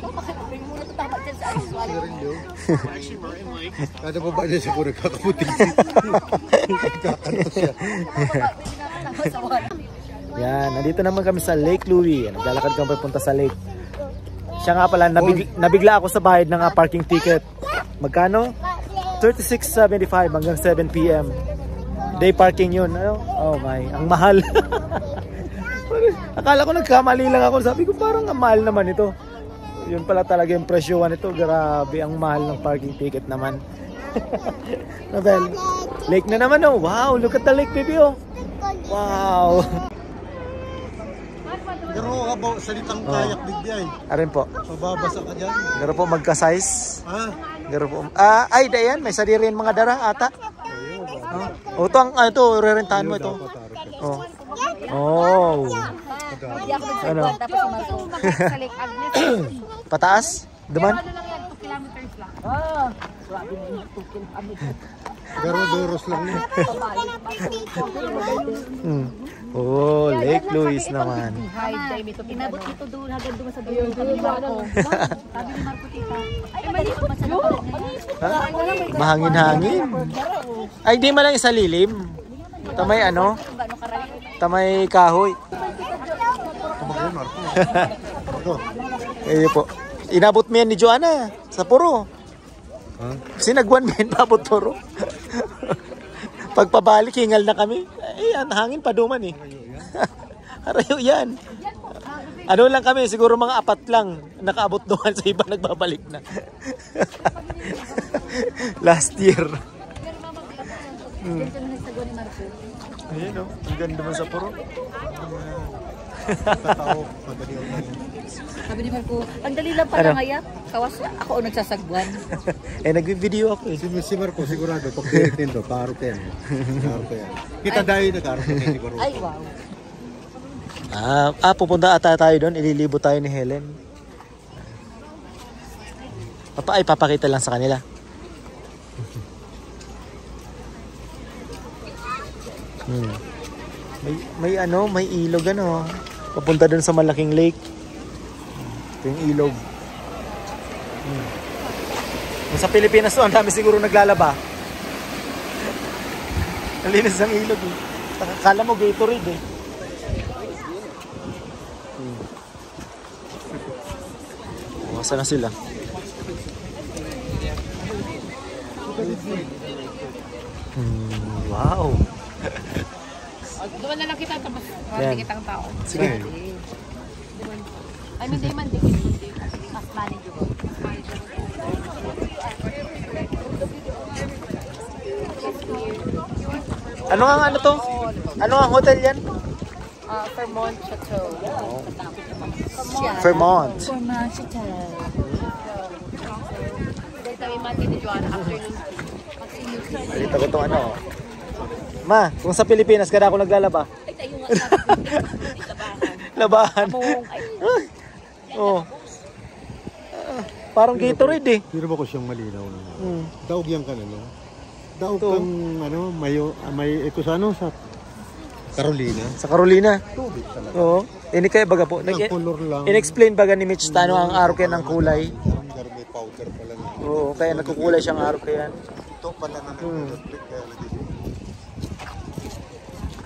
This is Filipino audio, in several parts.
Bring muna ito tama dyan sa ayos. Kada baba niya siya kung nagkakaputing. Nagkakanto siya. Yan, nandito naman kami sa Lake Louie. Naglalakad kami papunta sa lake. Siya nga pala, nabigla ako sa bayad ng parking ticket. Magkano? 36.75 hanggang 7 PM. Day parking yun. Oh my, ang mahal. Akala ko nagkamali lang ako. Sabi ko parang ang mahal naman ito. Yun pala talaga yung presyoan ito. Grabe, ang mahal ng parking ticket naman. Nabel, lake na naman oh. Wow, look at the lake baby oh. Wow. Pero ka po, salitang kayak bigay. Arin po. Pababasa ka dyan. Garo po magka-size. Ha? Garo po. Ay, dayan, may sarili rin mga dara ata. Oh, ito ang ito, rerentahan mo ito. Oh. Oh. Ano? Sa Lake Agnes. Pataas? Duman? Ano lang yan, 2 kilometers lang. Ah, grabe na yung 2 kilometers. Pero duros lang yun. Oh, Lake Louise naman. Inabot ito doon, hanggang doon sa doon. Sabi ni Marco. Sabi ni Marco, tita. Ay, malipot yun. Mahangin-hangin. Ay, di man lang isa lilim. Tamay ano? Tamay kahoy. Tumagay, Marco. Ito. Ayun po. Inabot mo yan ni Joanna sa puro. Kasi nagwan mo yan, pabot puro. Pagpabalik, hingal na kami. Ayan, hangin pa duman eh. Arayo yan. Ano lang kami, siguro mga 4 lang. Nakaabot duman sa iba, nagbabalik na. Last year. Ayan o, ang ganda man sa puro. Sabi ni Marco, ang dali lang pala ngayon. Kawas na, ako ang nagsasagwan. Nag-video ako eh. Si Marco, sigurado, pag diritin to, paaro ka yan. Kita dahil nag-aaro ka siguro. Ay, wow. Pupunta ata tayo doon. Ililibo tayo ni Helen. Papakita lang sa kanila. May ilog ano. Papunta doon sa malaking lake. Ito yung ilog. Sa Pilipinas to, ang dami siguro naglalaba. Ang linis ng ilog eh. Akala mo Gatorade eh. Masa na sila? Wow. Doon na lang kita, tapos marami kitang tao. Sige. Ay, hindi man, mas manageable. Ano nga ano to? Ano ang hotel yan? Fairmont Chateau. Fairmont. Fairmont Chateau. Dahil tayo mati ni Joanna afternoon. Dito ko itong ano. Ma, kung sa Pilipinas kada ako naglalaba. Ay, tayo nga sabi. Labahan. Oh. Parang Gatorade eh. Pero ba ko siyang malinaw na? Daog yan ka na, no? Daog kang, ano, may ito sa ano, sa Carolina. Sa Carolina? Tubig talaga. Oo. Ini kaya baga po. Ang color lang. In-explain baga ni Mitch Tano ang araw kaya ng kulay. May powder pala na. Oo, kaya nagkukulay siyang araw kaya. Ito pala na nag-reflect kaya nagiging.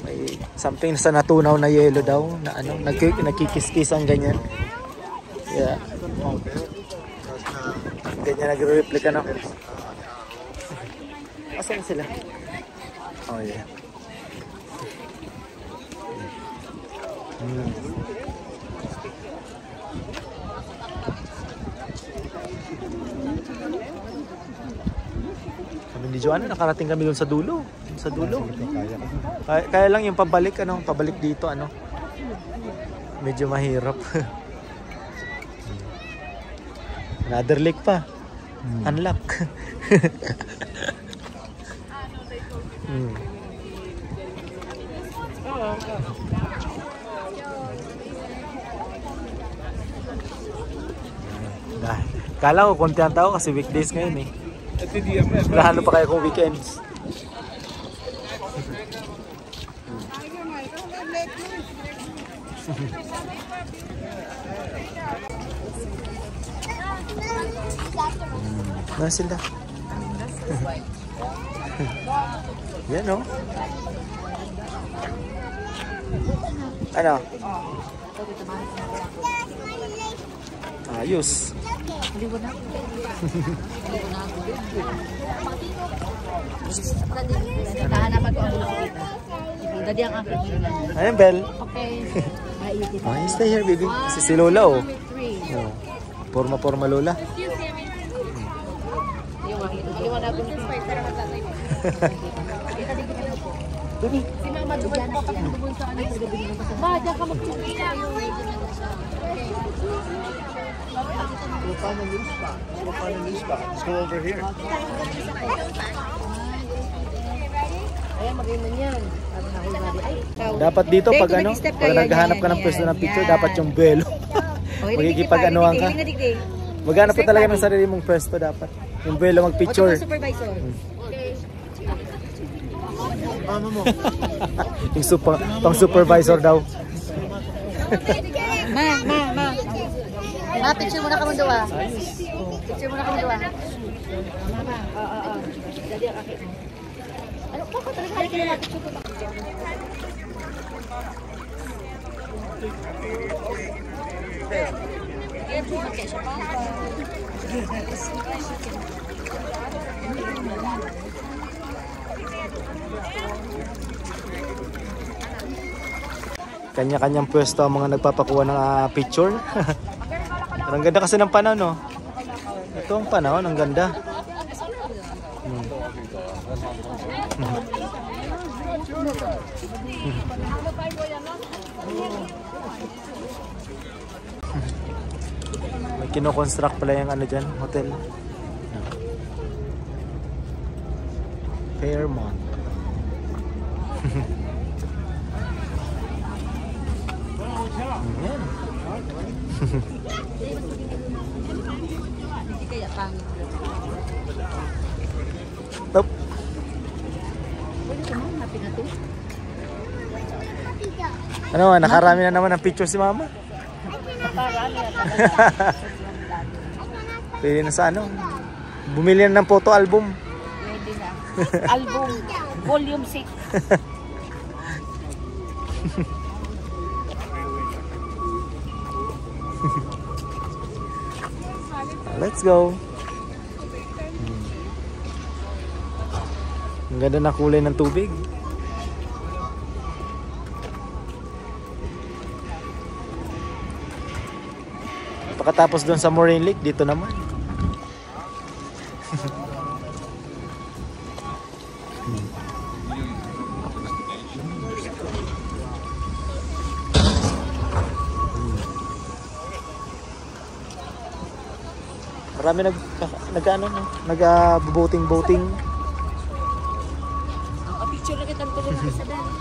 May something sa natunaw na yellow daw na ano, nagkikis-kis ang ganyan. Yeah. Ganyan nagre-replica na. Asan sila? Oh yeah. Sabi ni Joanna, nakarating kami doon sa dulo. Sa dulo. Kaya lang yung pabalik ano, pabalik dito ano. Medyo mahirap. Another lake pa. Unlock. Kala ko konti ang tao kasi weekdays ngayon eh. Lalo pa kayo kung weekends. Na sila. Yan o. Ano? Ayos. Nahanapan ko ang ulo kita. Dadi ang akin. Ayun, Bel. Okay. Maiitin. Oh, stay here, baby. Si Lola, oh. Oh. Porma-porma, Lola. Iwan ako ng spicer ang tatay mo. Baby. Si Mama duwan pa kasi doon sa ano sa gabi nito. Ba, diyan ka magpupila yung Let's go over here. Ayan, maganda yan. Dapat dito pag ano, pag naghahanap ka ng pwesto ng picture, dapat yung buwelo. Magkikipag-anuhan ka. Maghanap ka talaga ng sarili mong pwesto dapat. Yung buwelo mag-picture. Supervisor. Mama mo. Yung pang supervisor daw. Ma. Ma, picture muna ka mo daw ah. Picture muna ka mo daw ah. Mama, oo. Dali ang akin. Ano pa ko talaga halika na picture ko. Kanya-kanyang pwesto ang mga nagpapakuha ng picture. Ang ganda kasi ng panahon, no? Ito ang panahon, ang ganda. May kino-construct pala yung ano dyan, hotel. Fairmont. Ayan. Hindi kaya pangit. Nope. Pwede ko naman, happy na to. Ano, nakarami na naman ang picture si Mama. Nakarami na Pwede na sa ano. Bumili na ng photo album. Pwede na. Album, volume 6. Let's go. Ang ganda na kulay ng tubig. Pagkatapos doon sa Moraine Lake, dito naman. Marami nag-boating. Ang picture na kitang ko rin sa dali.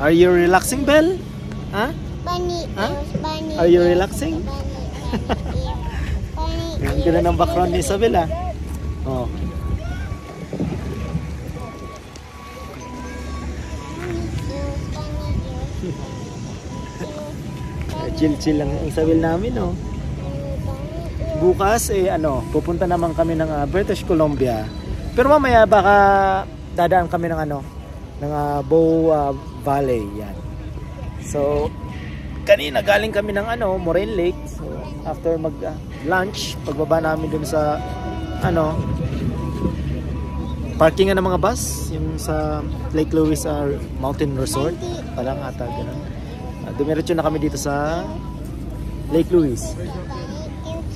Are you relaxing, Belle? Huh? Bunny Huh? ears, bunny Are you ears, relaxing? bunny Ang ganda ng background ni Isabel, ah. Oh. Chill lang ang Isabel namin, oh. Bukas pupunta naman kami ng British Columbia. Pero mamaya baka dadaan kami ng Bow Valley, yan. So kanina galing kami ng Moraine Lake. So after lunch, pagbaba namin dun sa parkingan ng mga bus, yung sa Lake Louise Mountain Resort, parang ata ganun. Dumiretso na kami dito sa Lake Louise.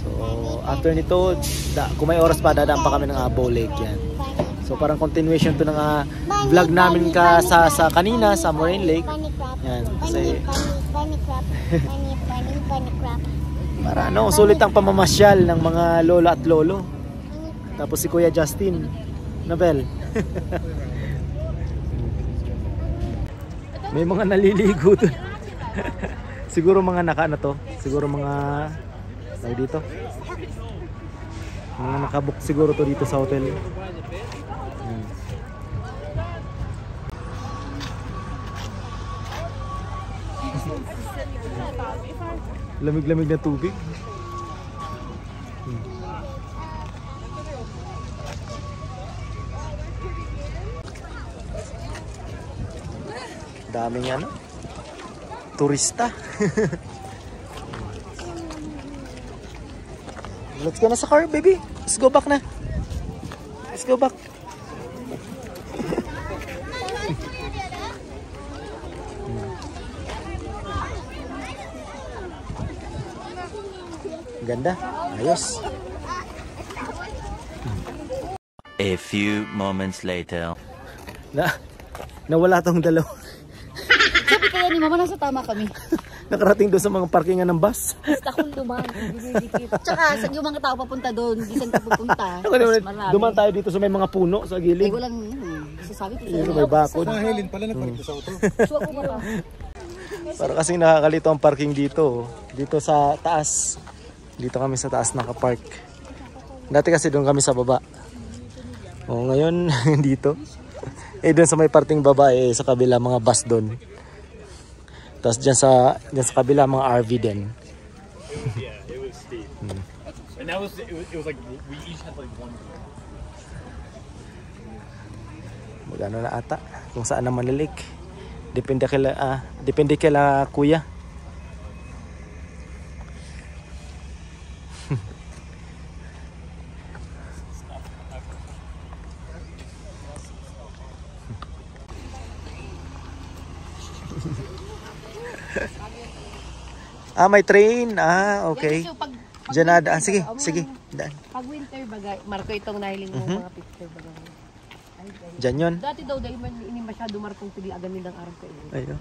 So after nito, kung may oras pa, dadaan pa kami ng Bow Lake, yan. So parang continuation to ng vlog namin sa kanina sa Moraine Lake. Yan, kasi para sulit ang pamamasyal ng mga lola at lolo. Tapos si Kuya Justin, Nabel. May mga naliligo doon. Siguro mga siguro mga dito. Mga nakabook siguro to dito sa hotel. Lamig-lamig na tubig. Daming ano, turista. Let's go na sa car, baby. Let's go back na. Let's go back. Ganda. Ayos. A few moments later. Nawala tong dalawa. Sabi kaya ni Mama, nasa tama kami. Nakarating doon sa mga parkingan ng bus. Basta akong duman. Tsaka yung mga tao papunta doon, hindi saan ka pupunta. Duman tayo dito sa may mga puno sa Eh, gilid. walang sasabi ko Yun, may bakod. Sa Helen pala nagpalit sa auto. Suwa ko ba? Para kasing nakakalito ang parking dito. Dito sa taas. Dito kami sa taas nakapark. Dati kasi doon kami sa baba. O ngayon dito. Eh doon sa may parting baba eh sa kabila mga bus doon. Tapos dyan sa kabila mga RV din. Yeah, it was steep. And that was it was like we each had like one group. Magano na ata kung saan na manilik. Depende kila kuya. May train. Okay. Diyan na daan. Sige, sige. Daan. Pag winter bagay, Marco itong nahiling mo mga picture bagay. Diyan yun. Dati daw dahil ini masyado Marcong piliagan nilang araw kayo. Ayun.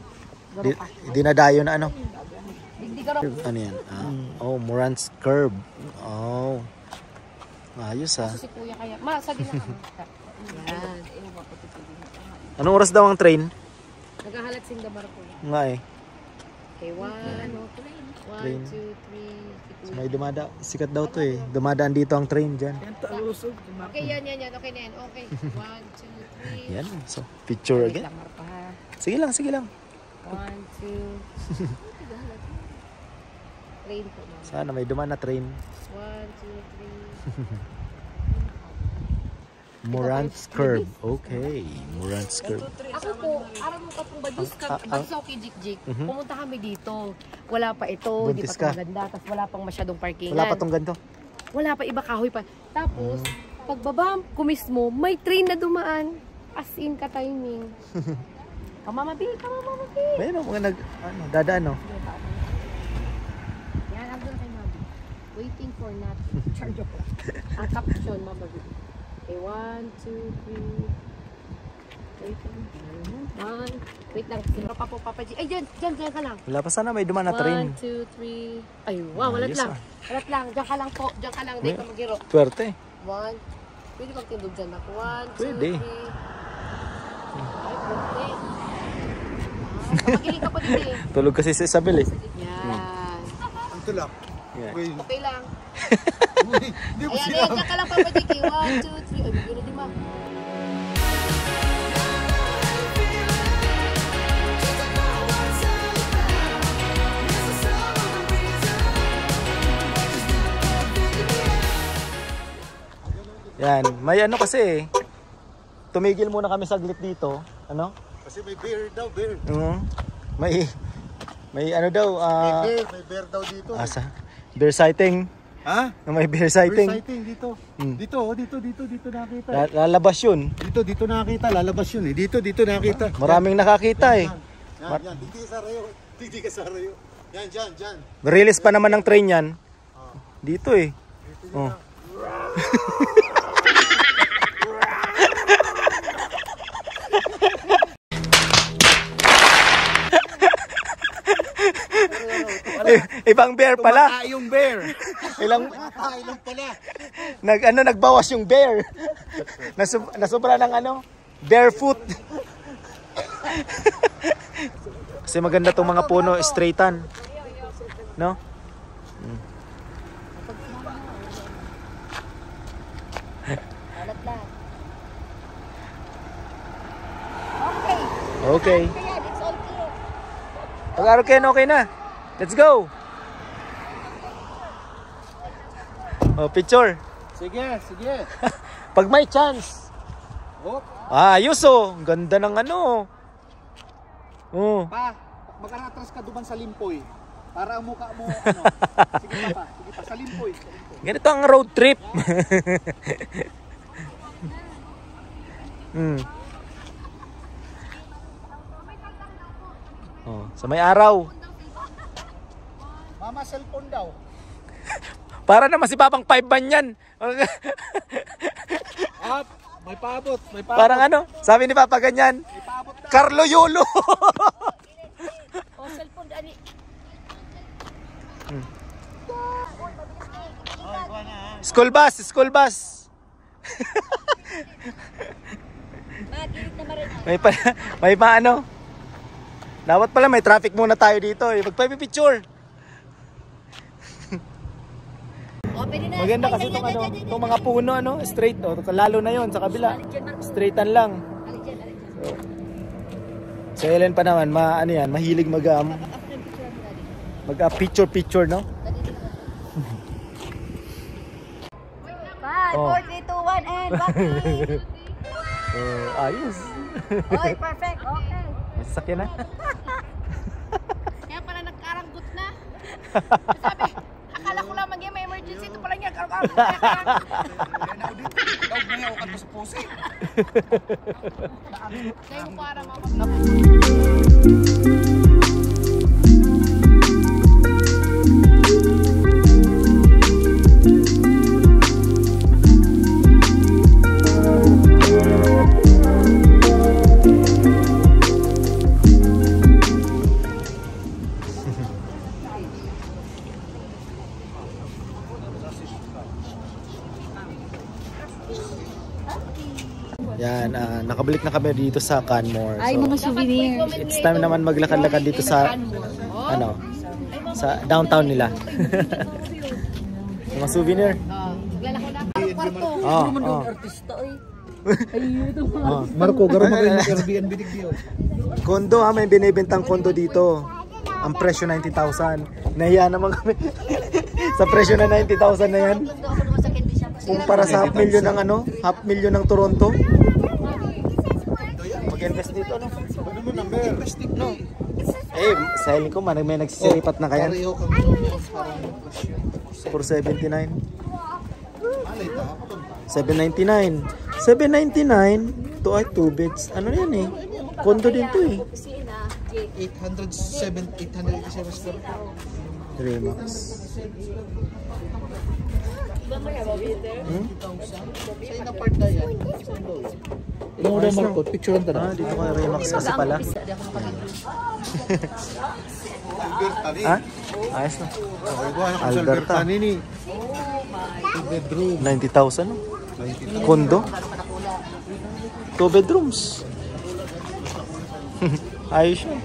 Dinadayo na ano? Hindi ka raw. Ano yan? Moran's Curve. Oh. Ayos ah. Si Kuya kaya. Sige na kami. Yan. Anong oras daw ang train? Naghahalat sing da Marco. Nga eh. Okay, 1, 2, 3. May sikat daw to eh. Dumadaan dito ang train dyan. Okay, yan. Okay na yan. Okay. 1, 2, 3. Yan. So, picture again. Sige lang. 1, 2. Train po. Sana may dumaan na train. 1, 2, 3. Moran's Curve. Okay. Moran's Curve. Ako po, araw mo kapong badus ako kijik-jik. Pumunta kami dito. Wala pa ito, hindi pa ito maganda. Tapos wala pang masyadong parkingan. Wala pa tong ganito. Wala pa, iba kahoy pa. Tapos, pagbaba ko mismo, may train na dumaan. As in ka-timing. Kamamabi. Mayroon mga dadaan no? Yan, ang doon kay Mabi. Waiting for not charge ako. Ang caption, Mabi. Okay, 1, 2, 3. Wait lang. Sino pa po, Papa G? Ay, dyan ka lang. Wala pa sana may dumaan na train. 1, 2, 3. Ay, wow, walat lang. Walat lang. Diyan ka lang po. Diyan ka lang. Hindi ka magiro. Swerte. 1. Pwede bang tindog dyan ako? 1, 2, 3. Pwede. Ay, pwede. Magiling ka pa din eh. Tulog kasi si Isabel eh. Yan. Ang tulak. Yan. Okay lang. Ayan, diyan ka lang, Papa G. 1, 2, 3. Ay, magiro di ma. Yan, may ano kasi eh. Tumigil muna kami saglit dito. Ano? Kasi may bear daw, bear. May ano daw, May bear daw dito. asa? Bear sighting. Ha? May bear sighting. Bear sighting dito. Dito nakita. Lalabas yun. Dito nakita, lalabas yun eh. Dito nakita. Maraming nakakita eh. Yan. Dito ka sa rayo. Yan, dyan. Release pa naman ng train yan. Dito eh. Oh. Ibang bear pala. Yung bear. Ilang pala. nagbawas yung bear. Nasobra ng barefoot. Kasi maganda tong mga puno, straightan. No? lahat. Okay. Okay. Kaya, it's all clear. Pag-aro Ken, okay na. Let's go. Oh, picture. Sige, sige. Pag may chance. Oh, Ayos oh. Ganda ng ano. Oh. Pa, mag-atras ka duman sa Limpoy. Para ang mukha mo, ano. Sige pa, sige pa, sa Limpoy. Ganito ang road trip. Oh, sa may araw. Mama, cellphone daw. Para naman si Papang 5 ban yan. Up, may paabot, may paabot. Parang ano, sabi ni Papa ganyan. May paabot daw. Carlo Yolo. O, cellphone, ani. School bus, school bus. Magilit na marin. May pa ano. Dapat pala may traffic muna tayo dito eh. Magpa-picture. O, pwede na. Maganda kasi itong ano, itong mga puno ano, straight oh. Lalo na 'yon sa kabila. Straightan lang. So Ellen pa naman, ano yan, mahilig mag picture no? 5, 4, 3, 2, 1, and bakit? Ayos. Oy, perfect. Okay. Masakyan na. Kaya pala nagkaranggot na. Sabi, akala ko lang may emergency. Ito pala niya, karanggot. Kaya na ako dito. Daw na niya, ukan ko sa pusi. Kaya mo para Yan, nakabalik na kami dito sa Canmore. Ay, mga souvenirs. It's time naman maglakad-lakad dito sa ano, sa downtown nila. Mga souvenir. Maglalako na ako kwarto. Oh. Artista, oy. Marco, garo mo rin Airbnb digdiyo. Kondo may binibentang kondo dito. Ang presyo 90,000. Nahiya naman kami. Sa presyo na 90,000 na yan. Kumpara sa half million ng Toronto. Mag-invest dito, no? Ano mo number? No. Sa ko, may nagsisiripat na kaya. Pareho kami. 479. Malay ta. 799. 799 to ay 2 beds. Ano yan eh? Kondo din to eh. 887 square. Remax. Sa ina part na yan. Ilang mo daw Marco, picture lang tara. Dito kay Remax kasi pala. Ha? Ayos na. Alberta. Nini. 90,000 no? Kondo? 2 bedrooms. Ayos yun.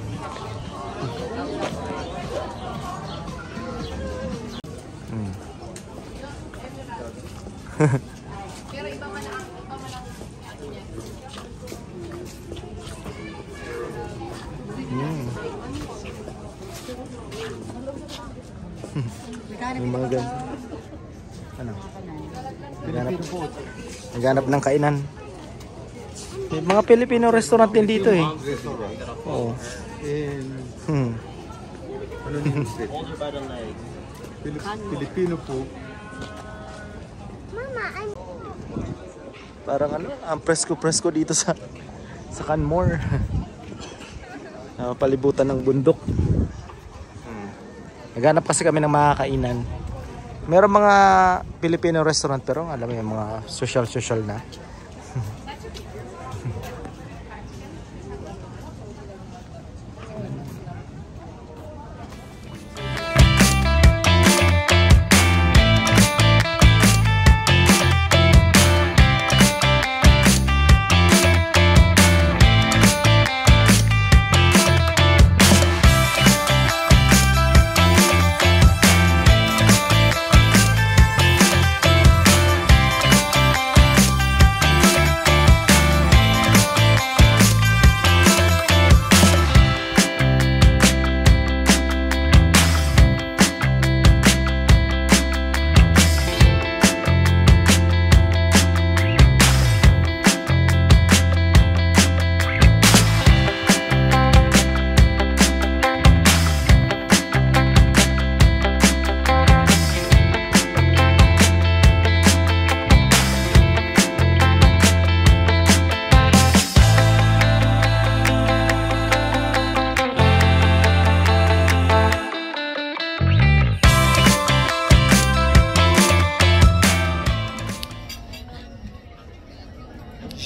Yung mga gan. Ano? Naghanap ng kainan. May mga Filipino restaurant din dito eh. Oo. Ano din Filipino po. Parang ano, ang presko dito sa Canmore. Palibutan ng bundok. Naghanap kasi kami ng mga kainan. Meron mga Filipino restaurant pero alam mo yung mga social na.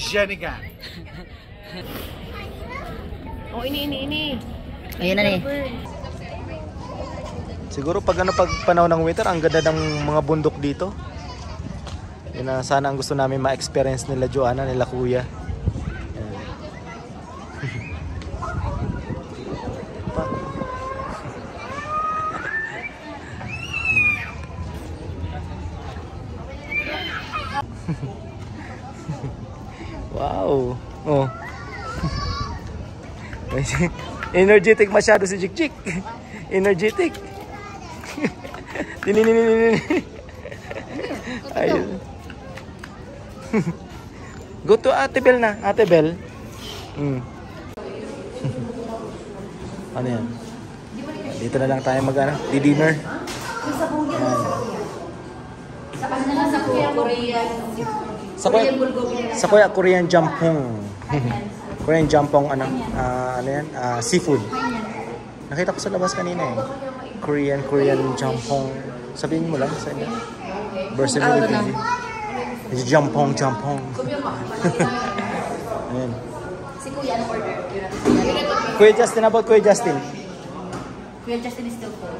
Jenigan. Oh, ini. Ayun na ni. Siguro pag pag panahon ng winter, ang ganda ng mga bundok dito. Yun na sana ang gusto namin ma-experience nila Joanna, nila Kuya. Yan. Wow. Oh. Energetic masyado si Jik. Energetic. Ayun. Go to Ate Bel na. Ate Bel. Ano yan? Dito na lang tayo di-dinner. Sa Korean jampong. Korean jampong ano yan? Seafood. Nakita ko sa labas kanina eh. Korean jampong. Sabihin mo lang sa inyo. Versatility. Jampong. Ayan. Si Kuya, anong order? Kuya Justin, about Kuya Justin? Kuya Justin is still full.